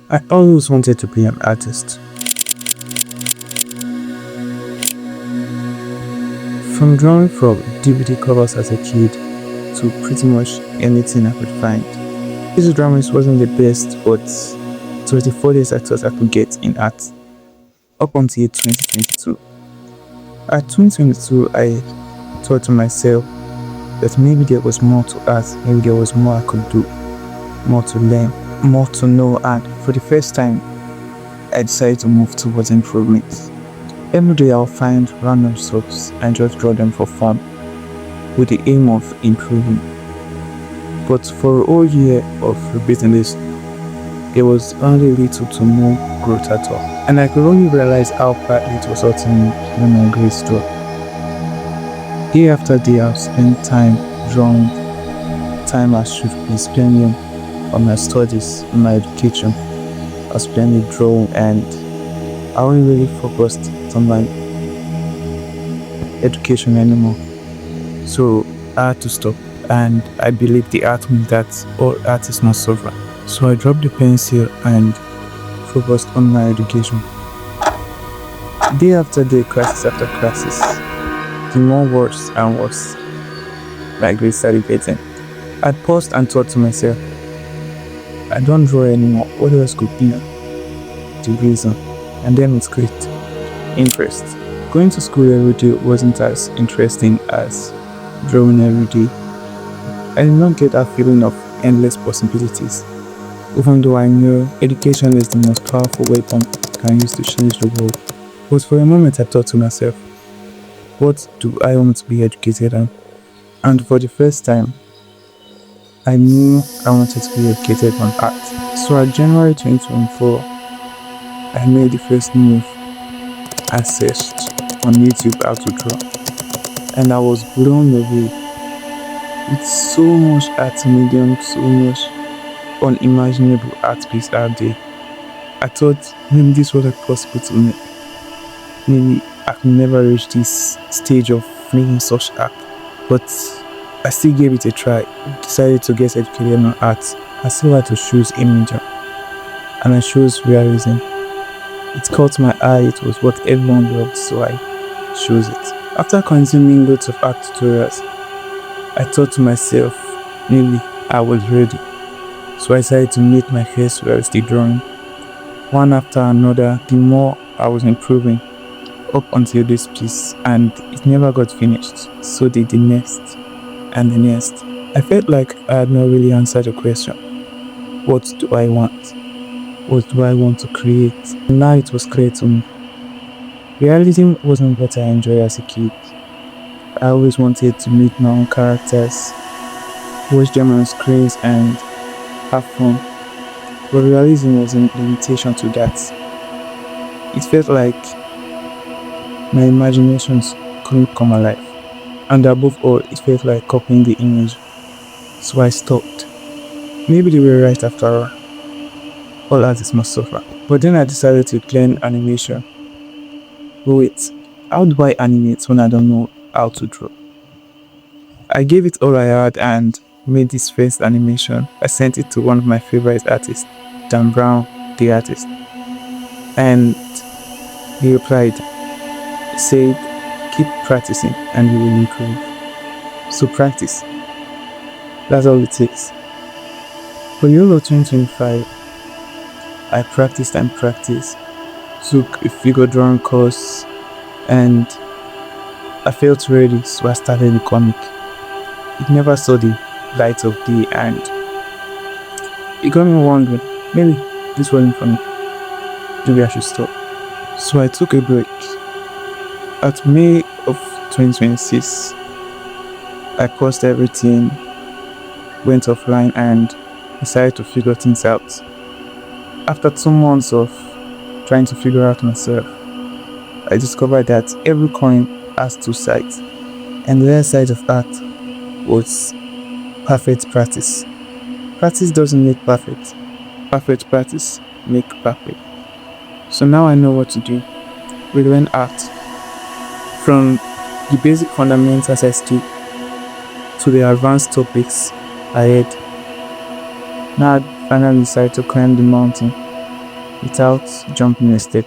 I always wanted to be an artist. From drawing from DVD covers as a kid to pretty much anything I could find. This drawings wasn't the best, but it was the furthest I thought I could get in art. Up until 2022. At 2022, I thought to myself that maybe there was more to art, maybe there was more I could do, more to learn, more to know, and for the first time, I decided to move towards improvement. Every day I'll find random strokes and just draw them for fun, with the aim of improving. But for a whole year of repeating this, there was only little to no growth at all. And I could only realize how badly it was hurting me when my grades dropped. Day after day I've spent time drawing, time I should be spending on my studies, on my education. I was spending drawing and I wasn't really focused on my education anymore. So I had to stop, and I believe the art means that all artists must suffer. So I dropped the pencil and focused on my education. Day after day, crisis after crisis, the more worse and worse my grades started getting. I paused and thought to myself, I don't draw anymore, what else could be the reason? And then with great interest. Going to school every day wasn't as interesting as drawing every day. I did not get that feeling of endless possibilities, even though I knew education is the most powerful weapon I can use to change the world. But for a moment I thought to myself, what do I want to be educated on? And for the first time, I knew I wanted to be educated on art. So at January 2024, I made the first move. I searched on YouTube how to draw, and I was blown away with so much art medium, so much unimaginable art piece out there. I thought maybe this wasn't possible to me. Maybe I could never reach this stage of making such art, but I still gave it a try. Decided to get educated on art. I still had to choose imager, and I chose realism. It caught my eye, it was what everyone loved, so I chose it. After consuming lots of art tutorials, I thought to myself, maybe I was ready. So I decided to make my first realistic drawing. One after another, the more I was improving, up until this piece, and it never got finished. So did the next, and the next. I felt like I had not really answered the question, what do I want? What do I want to create? Now it was clear to me. Realism wasn't what I enjoyed as a kid. I always wanted to meet my own characters, watch them on screens and have fun. But realism was an limitation to that. It felt like my imaginations couldn't come alive. And above all, it felt like copying the image. So I stopped. Maybe they were right after all. All artists must suffer. But then I decided to learn animation. But wait, how do I animate when I don't know how to draw? I gave it all I had and made this first animation. I sent it to one of my favorite artists, Dan Brown, the artist. And he replied, he said, keep practicing and you will improve. So practice. That's all it takes. For the whole of 2025, I practiced and practiced, took a figure drawing course, and I felt ready, so I started the comic. It never saw the light of day, and it got me wondering, maybe this wasn't for me, maybe I should stop. So I took a break. At May of 2026, I paused everything, went offline, and decided to figure things out. After 2 months of trying to figure out myself, I discovered that every coin has 2 sides, and the other side of art was perfect practice. Practice doesn't make perfect. Perfect practice make perfect. So now I know what to do. We learn art from the basic fundamentals I studied to the advanced topics ahead. Now I finally decided to climb the mountain. without jumping a step.